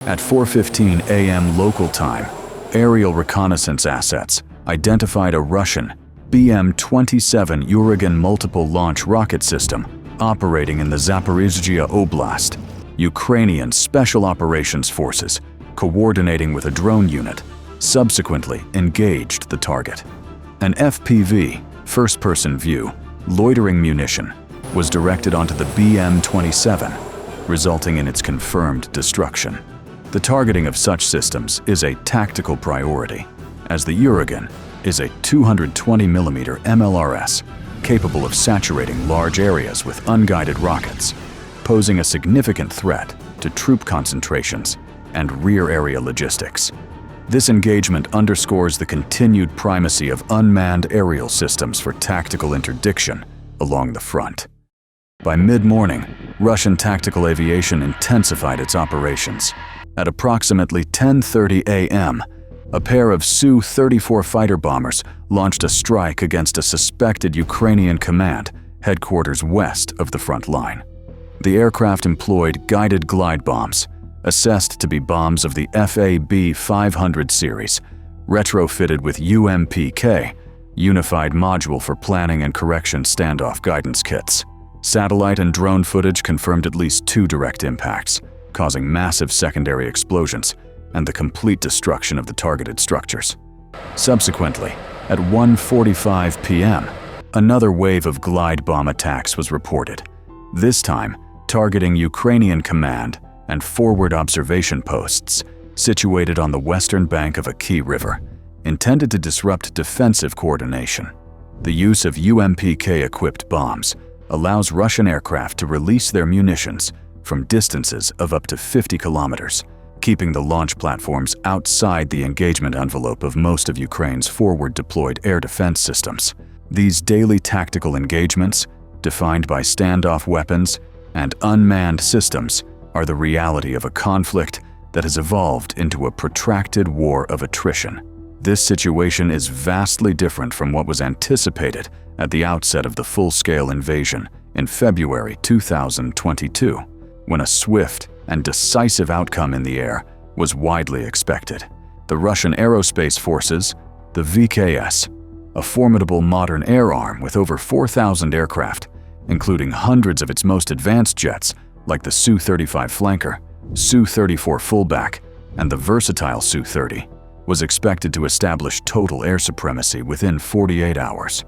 At 4:15 a.m. local time, aerial reconnaissance assets identified a Russian BM-27 Uragan multiple launch rocket system operating in the Zaporizhzhia Oblast. Ukrainian Special Operations Forces, coordinating with a drone unit, subsequently engaged the target. An FPV, first-person view, loitering munition, was directed onto the BM-27, resulting in its confirmed destruction. The targeting of such systems is a tactical priority, as the Uragan is a 220mm MLRS capable of saturating large areas with unguided rockets, posing a significant threat to troop concentrations and rear area logistics. This engagement underscores the continued primacy of unmanned aerial systems for tactical interdiction along the front. By mid-morning, Russian tactical aviation intensified its operations. At approximately 10:30 a.m., a pair of Su-34 fighter bombers launched a strike against a suspected Ukrainian command headquarters west of the front line. The aircraft employed guided glide bombs, assessed to be bombs of the FAB-500 series, retrofitted with UMPK, Unified Module for Planning and Correction Standoff Guidance Kits. Satellite and drone footage confirmed at least 2 direct impacts, causing massive secondary explosions and the complete destruction of the targeted structures. Subsequently, at 1:45 p.m., another wave of glide bomb attacks was reported, this time targeting Ukrainian command and forward observation posts situated on the western bank of a key river, intended to disrupt defensive coordination. The use of UMPK-equipped bombs allows Russian aircraft to release their munitions from distances of up to 50 kilometers, keeping the launch platforms outside the engagement envelope of most of Ukraine's forward-deployed air defense systems. These daily tactical engagements, defined by standoff weapons and unmanned systems, are the reality of a conflict that has evolved into a protracted war of attrition. This situation is vastly different from what was anticipated at the outset of the full-scale invasion in February 2022, when a swift and decisive outcome in the air was widely expected. The Russian Aerospace Forces, the VKS, a formidable modern air arm with over 4,000 aircraft, including hundreds of its most advanced jets like the Su-35 Flanker, Su-34 Fullback, and the versatile Su-30, was expected to establish total air supremacy within 48 hours.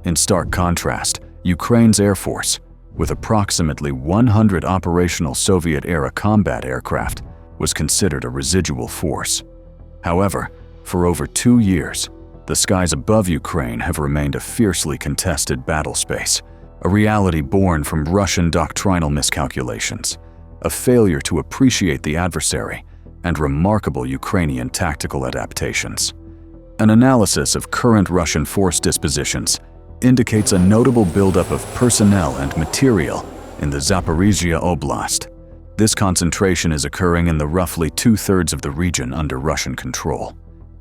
In stark contrast, Ukraine's Air Force, with approximately 100 operational Soviet-era combat aircraft, was considered a residual force. However, for over 2 years, the skies above Ukraine have remained a fiercely contested battle space, a reality born from Russian doctrinal miscalculations, a failure to appreciate the adversary, and remarkable Ukrainian tactical adaptations. An analysis of current Russian force dispositions indicates a notable buildup of personnel and material in the Zaporizhzhia Oblast. This concentration is occurring in the roughly 2/3 of the region under Russian control.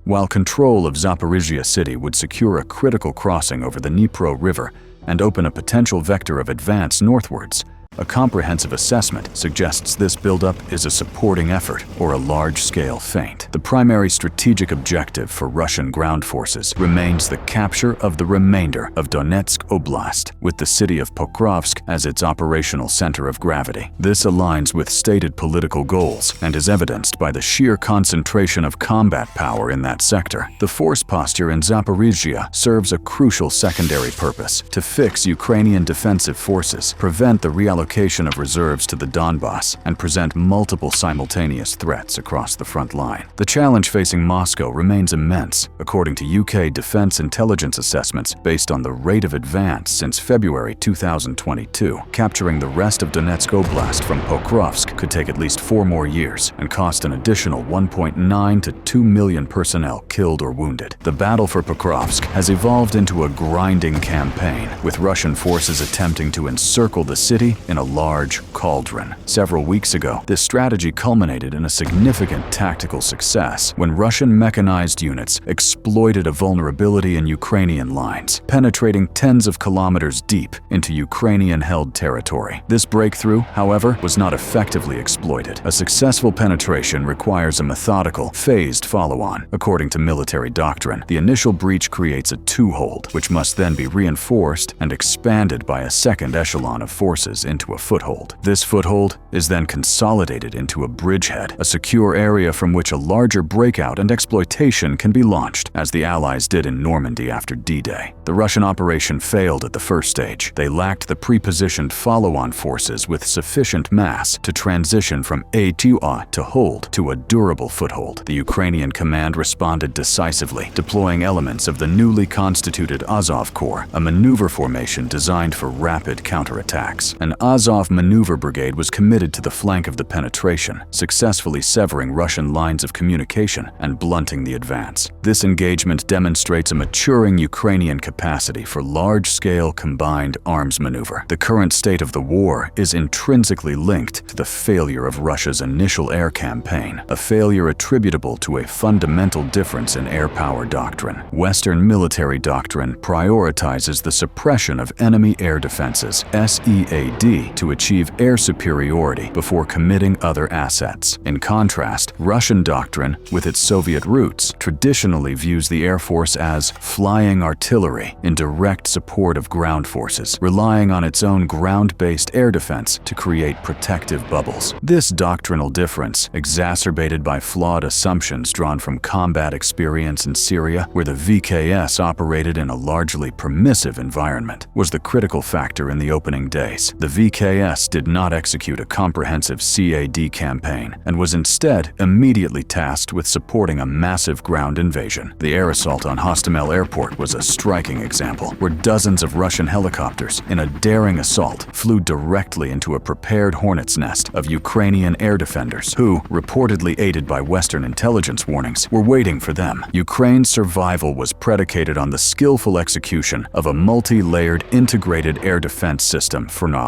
While control of Zaporizhzhia city would secure a critical crossing over the Dnipro River and open a potential vector of advance northwards, a comprehensive assessment suggests this buildup is a supporting effort or a large-scale feint. The primary strategic objective for Russian ground forces remains the capture of the remainder of Donetsk Oblast, with the city of Pokrovsk as its operational center of gravity. This aligns with stated political goals and is evidenced by the sheer concentration of combat power in that sector. The force posture in Zaporizhzhia serves a crucial secondary purpose: to fix Ukrainian defensive forces, prevent the reallocation of reserves to the Donbass, and present multiple simultaneous threats across the front line. The challenge facing Moscow remains immense, according to UK defense intelligence assessments based on the rate of advance since February 2022. Capturing the rest of Donetsk Oblast from Pokrovsk could take at least 4 more years and cost an additional 1.9 to 2 million personnel killed or wounded. The battle for Pokrovsk has evolved into a grinding campaign, with Russian forces attempting to encircle the city in a large cauldron. Several weeks ago, this strategy culminated in a significant tactical success when Russian mechanized units exploited a vulnerability in Ukrainian lines, penetrating tens of kilometers deep into Ukrainian-held territory. This breakthrough, however, was not effectively exploited. A successful penetration requires a methodical, phased follow-on. According to military doctrine, the initial breach creates a toehold, which must then be reinforced and expanded by a second echelon of forces into a foothold. This foothold is then consolidated into a bridgehead, a secure area from which a larger breakout and exploitation can be launched, as the Allies did in Normandy after D-Day. The Russian operation failed at the first stage. They lacked the pre-positioned follow-on forces with sufficient mass to transition from A to hold to a durable foothold. The Ukrainian command responded decisively, deploying elements of the newly constituted Azov Corps, a maneuver formation designed for rapid counterattacks. An Azov maneuver brigade was committed to the flank of the penetration, successfully severing Russian lines of communication and blunting the advance. This engagement demonstrates a maturing Ukrainian capacity for large-scale combined arms maneuver. The current state of the war is intrinsically linked to the failure of Russia's initial air campaign, a failure attributable to a fundamental difference in air power doctrine. Western military doctrine prioritizes the suppression of enemy air defenses, SEAD, to achieve air superiority before committing other assets. In contrast, Russian doctrine, with its Soviet roots, traditionally views the Air Force as flying artillery in direct support of ground forces, relying on its own ground-based air defense to create protective bubbles. This doctrinal difference, exacerbated by flawed assumptions drawn from combat experience in Syria, where the VKS operated in a largely permissive environment, was the critical factor in the opening days. The VKS did not execute a comprehensive CAD campaign and was instead immediately tasked with supporting a massive ground invasion. The air assault on Hostomel Airport was a striking example, where dozens of Russian helicopters, in a daring assault, flew directly into a prepared hornet's nest of Ukrainian air defenders who, reportedly aided by Western intelligence warnings, were waiting for them. Ukraine's survival was predicated on the skillful execution of a multi-layered integrated air defense system, Frontline,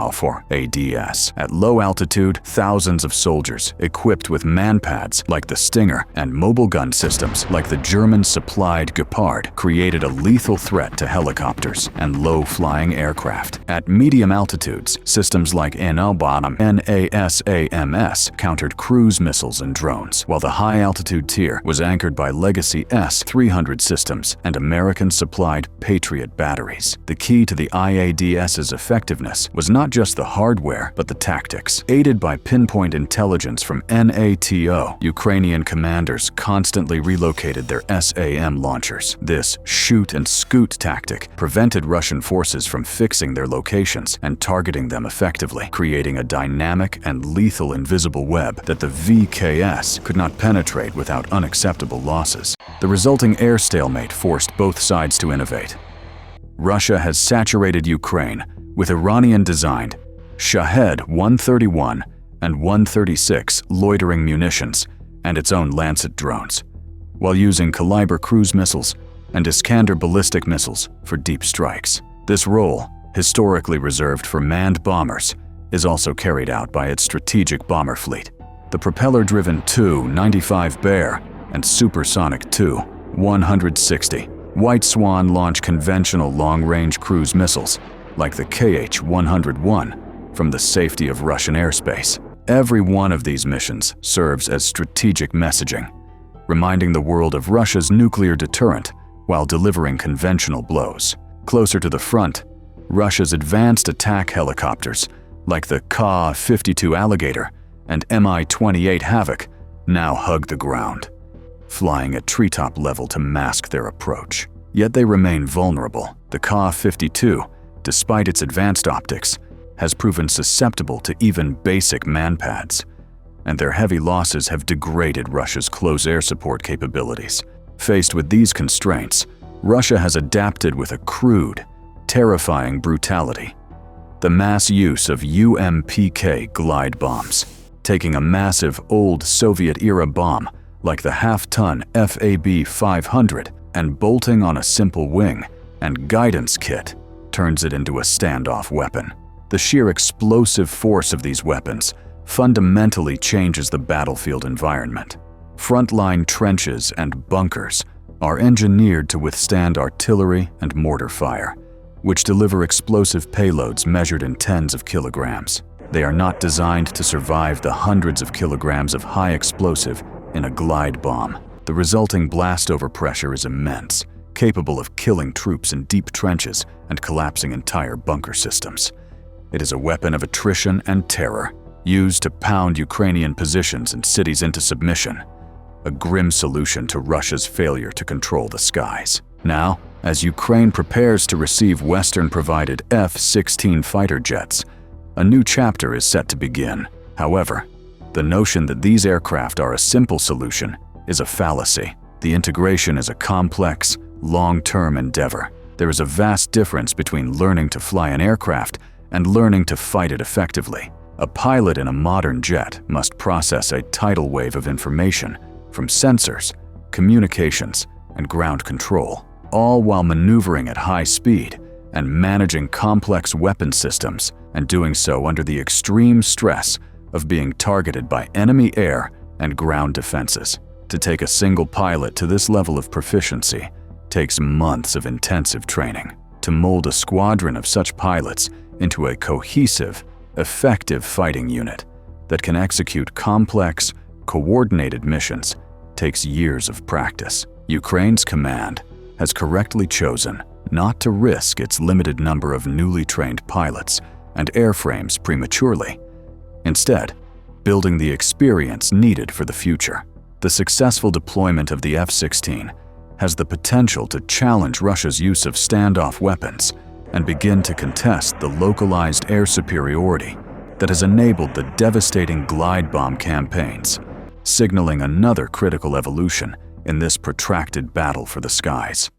ADS. At low altitude, thousands of soldiers, equipped with man-pads like the Stinger and mobile gun systems like the German-supplied Gepard, created a lethal threat to helicopters and low-flying aircraft. At medium altitudes, systems like NASAMS countered cruise missiles and drones, while the high-altitude tier was anchored by legacy S-300 systems and American-supplied Patriot batteries. The key to the IADS's effectiveness was not just the hardware, but the tactics. Aided by pinpoint intelligence from NATO, Ukrainian commanders constantly relocated their SAM launchers. This shoot-and-scoot tactic prevented Russian forces from fixing their locations and targeting them effectively, creating a dynamic and lethal invisible web that the VKS could not penetrate without unacceptable losses. The resulting air stalemate forced both sides to innovate. Russia has saturated Ukraine with Iranian-designed Shahed 131 and 136 loitering munitions and its own Lancet drones, while using Kaliber cruise missiles and Iskander ballistic missiles for deep strikes. This role, historically reserved for manned bombers, is also carried out by its strategic bomber fleet. The propeller-driven Tu-95 Bear and supersonic Tu-160 White Swan launch conventional long-range cruise missiles, like the KH-101, from the safety of Russian airspace. Every one of these missions serves as strategic messaging, reminding the world of Russia's nuclear deterrent while delivering conventional blows. Closer to the front, Russia's advanced attack helicopters, like the Ka-52 Alligator and Mi-28 Havoc, now hug the ground, flying at treetop level to mask their approach. Yet they remain vulnerable. The Ka-52, despite its advanced optics, has proven susceptible to even basic man-pads, and their heavy losses have degraded Russia's close air support capabilities. Faced with these constraints, Russia has adapted with a crude, terrifying brutality. The mass use of UMPK glide bombs, taking a massive old Soviet-era bomb like the half-ton FAB-500 and bolting on a simple wing and guidance kit turns it into a standoff weapon. The sheer explosive force of these weapons fundamentally changes the battlefield environment. Frontline trenches and bunkers are engineered to withstand artillery and mortar fire, which deliver explosive payloads measured in tens of kilograms. They are not designed to survive the hundreds of kilograms of high explosive in a glide bomb. The resulting blast overpressure is immense, capable of killing troops in deep trenches and collapsing entire bunker systems. It is a weapon of attrition and terror, used to pound Ukrainian positions and cities into submission, a grim solution to Russia's failure to control the skies. Now, as Ukraine prepares to receive Western-provided F-16 fighter jets, a new chapter is set to begin. However, the notion that these aircraft are a simple solution is a fallacy. The integration is a complex, long-term endeavor. There is a vast difference between learning to fly an aircraft and learning to fight it effectively. A pilot in a modern jet must process a tidal wave of information from sensors, communications, and ground control, all while maneuvering at high speed and managing complex weapon systems, and doing so under the extreme stress of being targeted by enemy air and ground defenses. To take a single pilot to this level of proficiency takes months of intensive training. To mold a squadron of such pilots into a cohesive, effective fighting unit that can execute complex, coordinated missions takes years of practice. Ukraine's command has correctly chosen not to risk its limited number of newly trained pilots and airframes prematurely, instead building the experience needed for the future. The successful deployment of the F-16 has the potential to challenge Russia's use of standoff weapons and begin to contest the localized air superiority that has enabled the devastating glide bomb campaigns, signaling another critical evolution in this protracted battle for the skies.